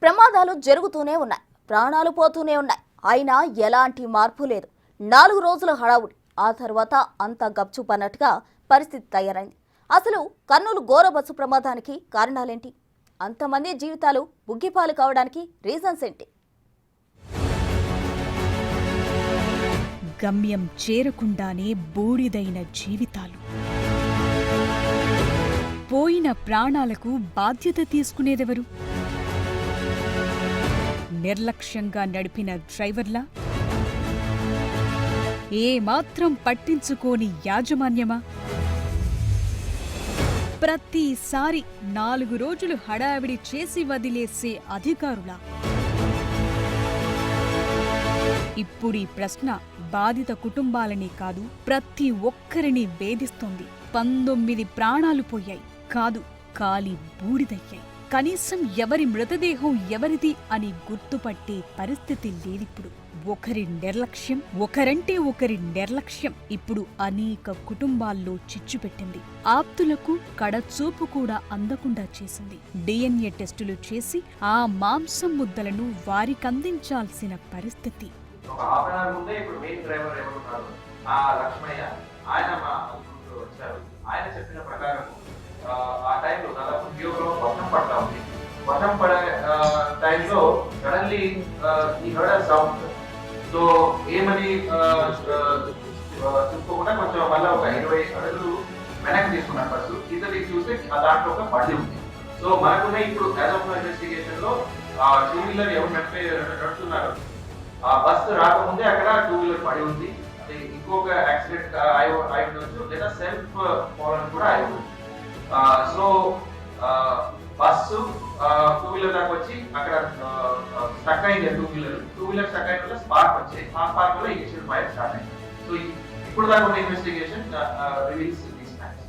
ప్రమాదాలు జరుగుతూనే ఉన్నాయి, ప్రాణాలు పోతూనే ఉన్నాయి. అయినా ఎలాంటి మార్పు లేదు. 4 రోజుల హడావుడి, ఆ తర్వాత అంతా గప్చుపన్నట్టుగా పరిస్థితి తయారైంది. అసలు కర్నూలు ఘోర బస్సు ప్రమాదానికి కారణాలేంటి? అంతమంది జీవితాలు బుగ్గిపాలు కావడానికి రీజన్స్ ఏంటి? గమ్యం చేరకుండానే బూడిదైన జీవితాలు. పోయిన ప్రాణాలకు బాధ్యత తీసుకునేదెవరు? నిర్లక్ష్యంగా నడిపిన డ్రైవర్లా? ఏమాత్రం పట్టించుకోని యాజమాన్యమా? ప్రతిసారి 4 రోజులు హడావిడి చేసి వదిలేసే అధికారులా? ఇప్పుడీ ప్రశ్న బాధిత కుటుంబాలని కాదు, ప్రతి ఒక్కరిని వేధిస్తోంది. 19 ప్రాణాలు పోయాయి, కాదు కాలి బూడిదయ్యాయి. కనీసం ఎవరి మృతదేహం ఎవరిది అని గుర్తుపట్టే పరిస్థితి లేదిప్పుడు. ఒకరి నిర్లక్ష్యం, ఒకరంటే ఒకరి నిర్లక్ష్యం ఇప్పుడు అనేక కుటుంబాల్లో చిచ్చుపెట్టింది. ఆప్తులకు కడచూపు కూడా అందకుండా చేసింది. DNA టెస్టులు చేసి ఆ మాంసం ముద్దలను వారికందించాల్సిన పరిస్థితి. ఒక హాఫ్ అన్ అవర్ ముందే ఇప్పుడు మెయిన్ డ్రైవర్ ఎవరున్నారు, ఆ లక్ష్మయ్య, ఆయన మా ముందు వచ్చారు. ఆయన చెప్పిన ప్రకారం ఆ టైంలో దాదాపు జియోలో వర్షం పడతా ఉంది. వర్షం పడే టైంలో సడన్లీ ఈ హర్డ్ సౌండ్. సో ఏమని చూసుకోకుండా కొంచెం మళ్ళీ ఒక 20 అడుగులు వెనక్కి తీసుకున్నారు బస్సు. ఇతరులకి చూస్తే దాంట్లో ఒక బండి ఉంది. సో మనకున్న ఇప్పుడు యాజ్ ఆఫ్ ఇన్వెస్టిగేషన్ లో 2 వీలర్ ఎవరు నడుస్తున్నారు, ఆ బస్సు రాకముందే అక్కడ 2 వీలర్ పడి ఉంది. అది ఇంకొక యాక్సిడెంట్ అయి ఉండొచ్చు, లేదా సెల్ఫ్ ఫాలన్ కూడా అయి ఉండొచ్చు. సో బస్సు 2 వీలర్ దాకా వచ్చి అక్కడ స్టక్ అయింది. 2 వీలర్ స్టక్ అయిన వల్ల స్పార్క్ వచ్చాయి. ఆ స్పార్క్ వల్ల ఇనిషియల్ ఫైర్ స్టార్ట్ అయింది. సో ఇప్పుడు దాకా ఉన్న ఇన్వెస్టిగేషన్ రివీల్స్ దీస్ ఫ్యాక్ట్స్.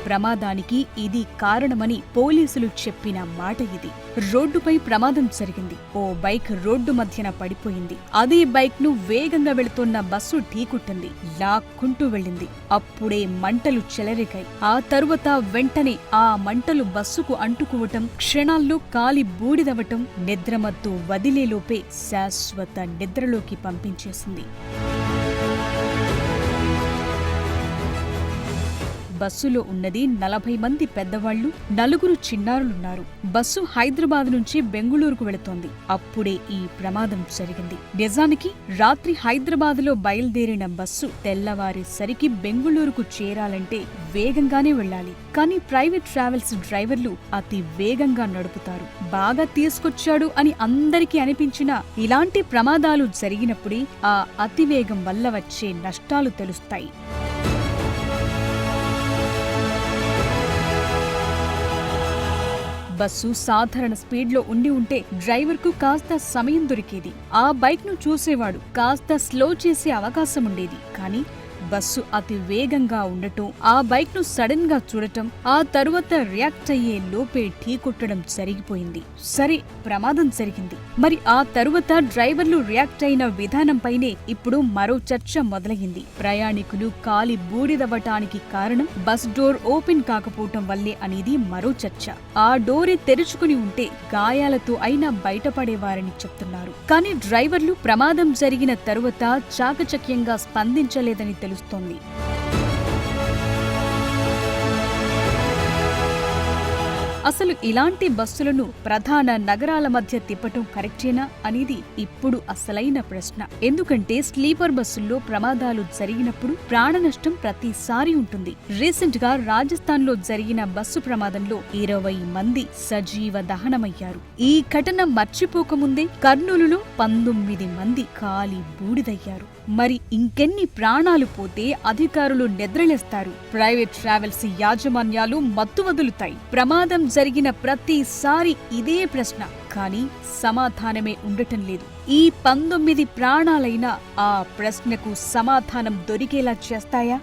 ప్రమాదానికి ఇది కారణమని పోలీసులు చెప్పిన మాట ఇది. రోడ్డుపై ప్రమాదం జరిగింది. ఓ బైక్ రోడ్డు మధ్యన పడిపోయింది. అదే బైక్ ను వేగంగా వెళుతున్న బస్సు ఢీకొట్టింది, లాక్కుంటూ వెళ్ళింది. అప్పుడే మంటలు చెలరేగాయి. ఆ తరువాత వెంటనే ఆ మంటలు బస్సుకు అంటుకోవటం, క్షణాల్లో కాలి బూడిదవటం నిద్రమత్తు వదిలేలోపే శాశ్వత నిద్రలోకి పంపించేసింది. బస్సులో ఉన్నది 40 మంది పెద్దవాళ్లు, 4 చిన్నారులున్నారు. బస్సు హైదరాబాద్ నుంచి బెంగుళూరుకు వెళుతోంది. అప్పుడే ఈ ప్రమాదం జరిగింది. నిజానికి రాత్రి హైదరాబాద్లో బయలుదేరిన బస్సు తెల్లవారేసరికి బెంగుళూరుకు చేరాలంటే వేగంగానే వెళ్లాలి. కానీ ప్రైవేట్ ట్రావెల్స్ డ్రైవర్లు అతి వేగంగా నడుపుతారు. బాగా తీసుకొచ్చాడు అని అందరికీ అనిపించినా ఇలాంటి ప్రమాదాలు జరిగినప్పుడే ఆ అతివేగం వల్ల వచ్చే నష్టాలు తెలుస్తాయి. బస్సు సాధారణ స్పీడ్లో ఉంటే డ్రైవర్కు కాస్త సమయం దొరికేది. ఆ బైక్ను చూసేవాడు కాస్త స్లో చేసే అవకాశం ఉండేది. కానీ బస్సు అతి వేగంగా ఉండటం, ఆ బైక్ ను సడన్ గా చూడటం, ఆ తరువాత రియాక్ట్ అయ్యే లోపే ఢీకొట్టడం జరిగిపోయింది. సరే, ప్రమాదం జరిగింది. మరి ఆ తరువాత డ్రైవర్లు రియాక్ట్ అయిన విధానంపైనే ఇప్పుడు మరో చర్చ మొదలైంది. ప్రయాణికులు కాలి బూడిదవ్వటానికి కారణం బస్ డోర్ ఓపెన్ కాకపోవటం వల్లే అనేది మరో చర్చ. ఆ డోరే తెరుచుకుని ఉంటే గాయాలతో అయినా బయటపడేవారని చెప్తున్నారు. కానీ డ్రైవర్లు ప్రమాదం జరిగిన తరువాత చాకచక్యంగా స్పందించలేదని తెలుస్తోంది. అసలు ఇలాంటి బస్సులను ప్రధాన నగరాల మధ్య తిప్పటం కరెక్టేనా అనేది ఇప్పుడు అసలైన ప్రశ్న. ఎందుకంటే స్లీపర్ బస్సుల్లో ప్రమాదాలు జరిగినప్పుడు ప్రాణ నష్టం ప్రతిసారి ఉంటుంది. రీసెంట్ గా రాజస్థాన్ లో జరిగిన బస్సు ప్రమాదంలో 20 మంది సజీవ దహనమయ్యారు. ఈ ఘటన మర్చిపోకముందే కర్నూలులో 19 మంది కాలి బూడిదయ్యారు. మరి ఇంకెన్ని ప్రాణాలు పోతే అధికారులు నిద్రలేస్తారు? ప్రైవేట్ ట్రావెల్స్ యాజమాన్యాలు మత్తు వదులుతాయి? ప్రమాదం జరిగిన ప్రతిసారి ఇదే ప్రశ్న, కానీ సమాధానమే ఉండటం లేదు. ఈ 19 ప్రాణాలైనా ఆ ప్రశ్నకు సమాధానం దొరికేలా చేస్తాయా?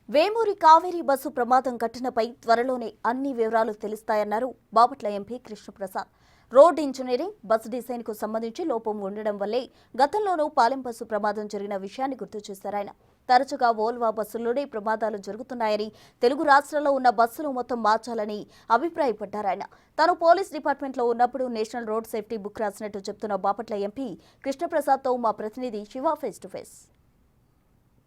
వేమూరి కావేరీ బస్సు ప్రమాదం ఘటనపై త్వరలోనే అన్ని వివరాలు తెలుస్తాయన్నారు Bapatla MP Krishnaprasad. Road engineering, bus డిజైన్కు సంబంధించి లోపం ఉండడం వల్లే గతంలోనూ పాలెం బస్సు ప్రమాదం జరిగిన విషయాన్ని గుర్తు చేశారు ఆయన. తరచుగా వోల్వా బస్సుల్లోనే ప్రమాదాలు జరుగుతున్నాయని, తెలుగు రాష్ట్రాల్లో ఉన్న బస్సులు మొత్తం మార్చాలని అభిప్రాయపడ్డారు ఆయన. తాను పోలీస్ డిపార్ట్మెంట్లో ఉన్నప్పుడు నేషనల్ రోడ్ సేఫ్టీ బుక్ రాసినట్టు చెప్తున్న బాపట్ల ఎంపీ కృష్ణప్రసాద్తో మా ప్రతినిధి Shiva face to face.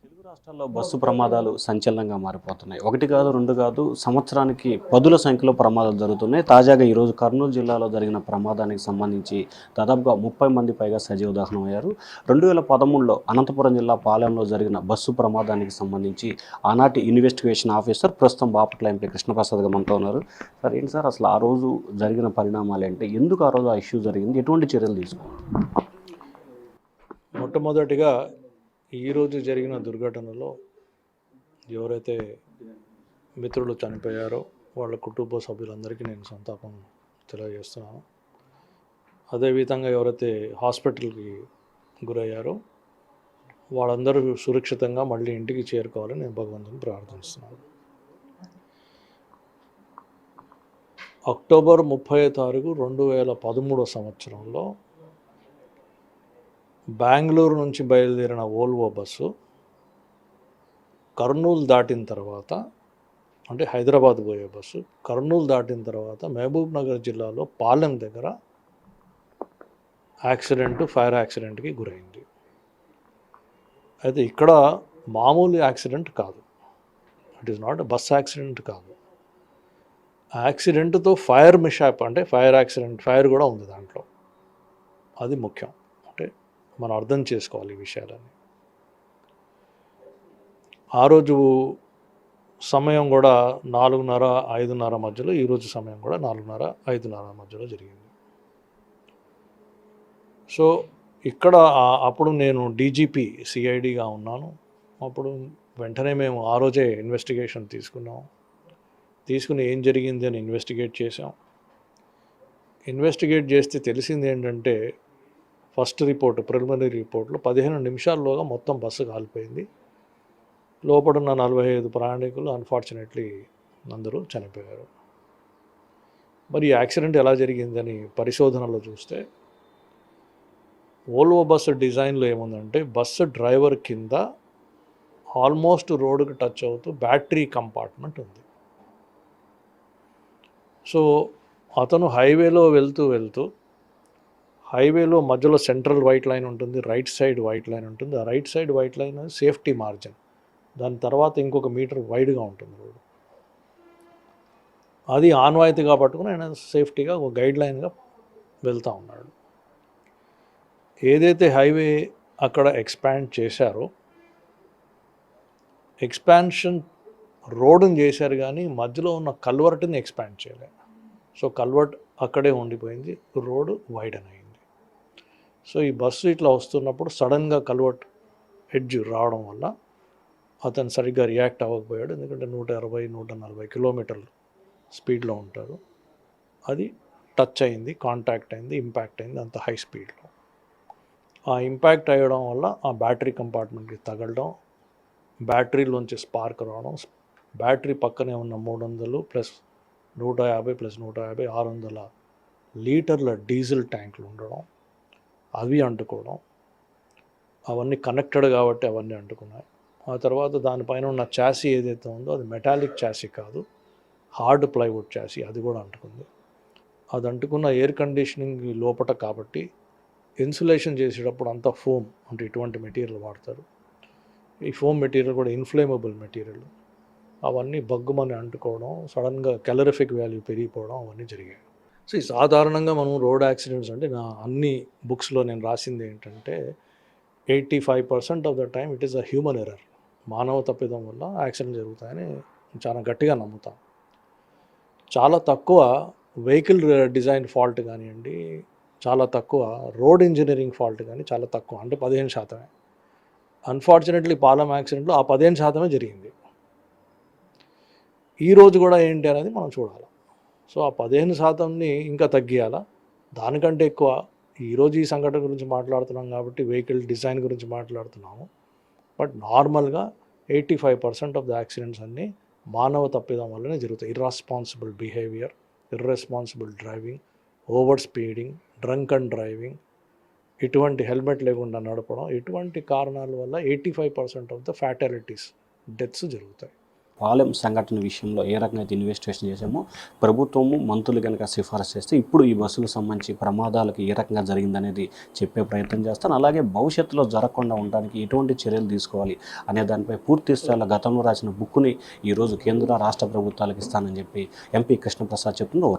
Telugu రాష్ట్రాల్లో బస్సు ప్రమాదాలు సంచలనంగా మారిపోతున్నాయి. ఒకటి కాదు, రెండు కాదు, సంవత్సరానికి పదుల సంఖ్యలో ప్రమాదాలు జరుగుతున్నాయి. తాజాగా ఈరోజు కర్నూలు జిల్లాలో జరిగిన ప్రమాదానికి సంబంధించి దాదాపుగా 30 మంది పైగా సజీవ దహనం అయ్యారు. 2013లో అనంతపురం జిల్లా పాలెంలో జరిగిన బస్సు ప్రమాదానికి సంబంధించి ఆనాటి ఇన్వెస్టిగేషన్ ఆఫీసర్ ప్రస్తుతం బాపట్ల ఎంపీ కృష్ణప్రసాద్ మనతో ఉన్నారు. సార్, ఏంటి సార్ అసలు ఆ రోజు జరిగిన పరిణామాలు ఏంటి? ఎందుకు ఆ రోజు ఆ ఇష్యూ జరిగింది? ఎటువంటి చర్యలు తీసుకున్నారు? మొట్టమొదటిగా ఈరోజు జరిగిన దుర్ఘటనలో ఎవరైతే మిత్రులు చనిపోయారో వాళ్ళ కుటుంబ సభ్యులందరికీ నేను సంతాపం తెలియజేస్తున్నాను. అదేవిధంగా ఎవరైతే హాస్పిటల్కి గురయ్యారో వాళ్ళందరూ సురక్షితంగా మళ్ళీ ఇంటికి చేరుకోవాలని నేను భగవంతుని ప్రార్థిస్తున్నాను. అక్టోబర్ 30 తారీఖు 2013 సంవత్సరంలో బెంగళూరు నుంచి బయలుదేరిన వోల్వో బస్సు కర్నూలు దాటిన తర్వాత, అంటే హైదరాబాద్ పోయే బస్సు కర్నూలు దాటిన తర్వాత మహబూబ్ నగర్ జిల్లాలో పాలెం దగ్గర ఫైర్ యాక్సిడెంట్కి గురైంది. అయితే ఇక్కడ మామూలు యాక్సిడెంట్ కాదు, it is not bus accident కాదు. యాక్సిడెంట్తో ఫైర్ మిషాప్, అంటే ఫైర్ కూడా ఉంది దాంట్లో. అది ముఖ్యం, అంటే మనం అర్థం చేసుకోవాలి ఈ విషయాలని. ఆ రోజు సమయం కూడా 4:30, 5:30 మధ్యలో, ఈరోజు సమయం కూడా 4:30, 5:30 మధ్యలో జరిగింది. సో ఇక్కడ అప్పుడు నేను డీజీపీ సిఐడిగా ఉన్నాను. అప్పుడు వెంటనే మేము ఆ రోజే ఇన్వెస్టిగేషన్ తీసుకుని ఏం జరిగింది అని ఇన్వెస్టిగేట్ చేసాం. ఇన్వెస్టిగేట్ చేస్తే తెలిసింది ఏంటంటే, ఫస్ట్ రిపోర్ట్, ప్రిలిమినరీ రిపోర్ట్లో 15 నిమిషాల్లోగా మొత్తం బస్సు కాలిపోయింది. లోపడున్న 45 ప్రయాణికులు అన్ఫార్చునేట్లీ అందరూ చనిపోయారు. మరి ఈ యాక్సిడెంట్ ఎలా జరిగిందని పరిశోధనలో చూస్తే, వోల్వో బస్సు డిజైన్లో ఏముందంటే, బస్సు డ్రైవర్ కింద ఆల్మోస్ట్ రోడ్డుకి టచ్ అవుతూ బ్యాటరీ కంపార్ట్మెంట్ ఉంది. సో అతను హైవేలో వెళ్తూ హైవేలో మధ్యలో సెంట్రల్ వైట్ లైన్ ఉంటుంది, రైట్ సైడ్ వైట్ లైన్ ఉంటుంది. ఆ right side white line safety margin, దాని తర్వాత ఇంకొక మీటర్ వైడ్గా ఉంటుంది రోడ్డు. అది ఆన్వాయితీగా పట్టుకుని ఆయన సేఫ్టీగా ఒక గైడ్ లైన్గా వెళ్తూ ఉన్నాడు. ఏదైతే హైవే అక్కడ ఎక్స్పాండ్ చేశారో, ఎక్స్పాన్షన్ రోడ్డుని చేశారు కానీ మధ్యలో ఉన్న కల్వర్ట్ని ఎక్స్పాండ్ చేయలేదు. సో కల్వర్ట్ అక్కడే ఉండిపోయింది, రోడ్డు వైడన్ అయింది. సో ఈ బస్సు ఇట్లా వస్తున్నప్పుడు సడన్గా కల్వర్ట్ ఎడ్జ్ రావడం వల్ల అతను సరిగ్గా రియాక్ట్ అవ్వకపోయాడు. ఎందుకంటే 120-140 కిలోమీటర్లు స్పీడ్లో ఉంటారు. అది టచ్ అయింది, కాంటాక్ట్ అయింది, ఇంపాక్ట్ అయింది అంత హై స్పీడ్లో. ఆ ఇంపాక్ట్ అయ్యడం వల్ల ఆ బ్యాటరీ కంపార్ట్మెంట్కి తగలడం, బ్యాటరీలోంచి స్పార్క్ రావడం, బ్యాటరీ పక్కనే ఉన్న 300 + 150 + 150 600 లీటర్ల డీజిల్ ట్యాంకులు ఉండడం, అవి అంటుకోవడం, అవన్నీ కనెక్టెడ్ కాబట్టి అవన్నీ అంటుకున్నాయి. ఆ తర్వాత దానిపైన ఉన్న చాసీ ఏదైతే ఉందో అది మెటాలిక్ చాసీ కాదు, హార్డ్ ప్లైవుడ్ చాసీ, అది కూడా అంటుకుంది. అది అంటుకున్న ఎయిర్ కండిషనింగ్ లోపట కాబట్టి ఇన్సులేషన్ చేసేటప్పుడు అంతా ఫోమ్, అంటే ఇటువంటి మెటీరియల్ వాడతారు. ఈ ఫోమ్ మెటీరియల్ కూడా ఇన్ఫ్లేమబుల్ మెటీరియల్. అవన్నీ బగ్గుమని అంటుకోవడం, సడన్గా క్యాలరిఫిక్ వాల్యూ పెరిగిపోవడం, అవన్నీ జరిగాయి. సో ఈ సాధారణంగా మనం రోడ్ యాక్సిడెంట్స్ అంటే నా అన్ని బుక్స్లో నేను రాసింది ఏంటంటే 85% of the time it is a human error. మానవ తప్పిదం వల్ల యాక్సిడెంట్ జరుగుతాయని చాలా గట్టిగా నమ్ముతాను. చాలా తక్కువ వెహికల్ డిజైన్ ఫాల్ట్ కానివ్వండి, చాలా తక్కువ రోడ్ ఇంజనీరింగ్ ఫాల్ట్ కానీ చాలా తక్కువ, అంటే 15%. అన్ఫార్చునేట్లీ పాలెం యాక్సిడెంట్లో ఆ 15% జరిగింది. ఈరోజు కూడా ఏంటి అనేది మనం చూడాలి. సో ఆ 15%ని ఇంకా తగ్గియాలా, దానికంటే ఎక్కువ ఈరోజు ఈ సంఘటన గురించి మాట్లాడుతున్నాం కాబట్టి వెహికల్ డిజైన్ గురించి మాట్లాడుతున్నాము. బట్ నార్మల్గా 85% ఆఫ్ ద యాక్సిడెంట్స్ అన్నీ మానవ తప్పిదం వల్లనే జరుగుతాయి. Irresponsible behaviour, irresponsible driving, over speeding, drunk and driving, ఇటువంటి హెల్మెట్ లేకుండా నడపడం, ఇటువంటి కారణాల వల్ల 85% ఆఫ్ ద ఫ్యాటాలిటీస్, డెత్స్ జరుగుతాయి. పాలెం సంఘటన విషయంలో ఏ రకంగా అయితే ఇన్వెస్టిగేషన్ చేసామో ప్రభుత్వము మంత్రులు కనుక సిఫారసు చేస్తే ఇప్పుడు ఈ బస్సుకు సంబంధించి ప్రమాదాలకు ఏ రకంగా జరిగిందనేది చెప్పే ప్రయత్నం చేస్తాను. అలాగే భవిష్యత్తులో జరగకుండా ఉండడానికి ఎటువంటి చర్యలు తీసుకోవాలి అనే దానిపై పూర్తి స్థాయిలో గతంలో రాసిన బుక్ని ఈరోజు కేంద్ర రాష్ట్ర ప్రభుత్వాలకు ఇస్తానని చెప్పి ఎంపీ కృష్ణప్రసాద్ చెప్తున్నారు.